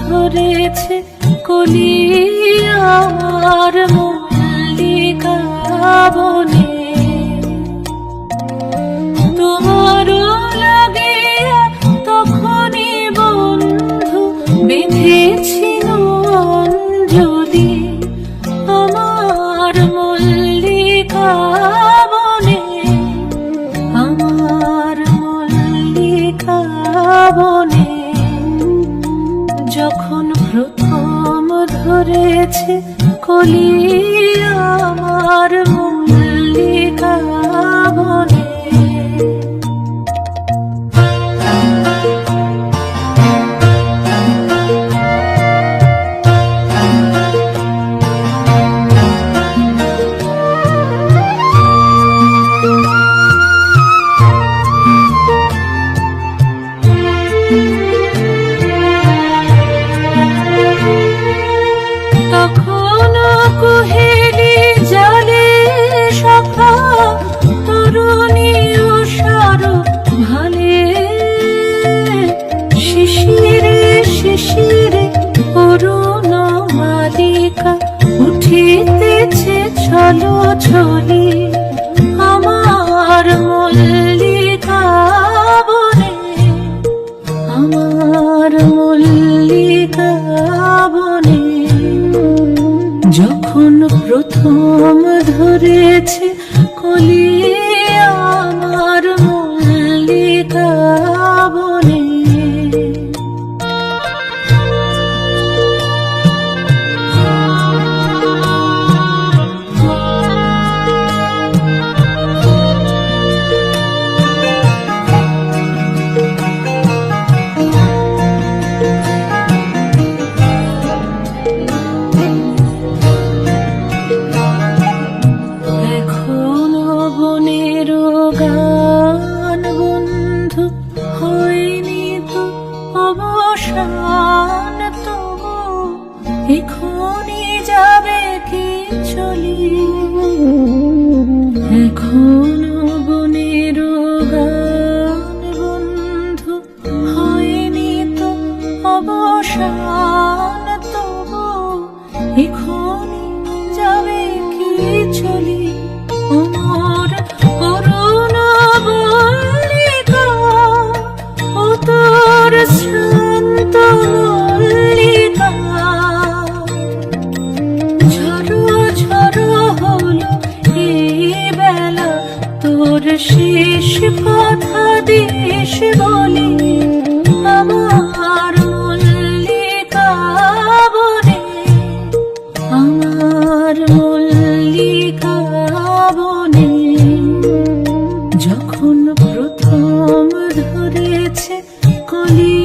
ধরেছে কলি আমার মল্লিকা বনে। তোমারও লাগে তখনই বন্ধু বেঁধেছিল অঞ্জলি আমার মল্লিকা বনে, আমার মল্লিকা বনে। যখন প্রথম ধরেছে কলি আমার মল্লিকা বনে। তখনও কুহেলি জলে সখা তরুণী উষার ভালে। শিশিরে শিশিরে অরুণ মালিকা উঠিতেছে ছলো ছলি আমার মল্লিকা বনে, আমার মল্লিকা বনে। যখন প্রথম ধরেছে কলি আমার মল্লিকা বনে। গান বন্ধু হয়নি তো অবসান, তবু এখনই যাবে কি চলি। এখনো বনের গান বন্ধু হয়নি তো অবসান, তবু এখনই যাবে কি চলি। ওমর অরুণ মল্লিকা ও তোর শান্ত মল্লিকা। ঝড়ো ঝড়ো হলো এই বেলা তোর শেষ কথা দিস বলি আমার মল্লিকা বনে, আমার মল্লিকা বনে। যখন প্রথম ধরেছে কলি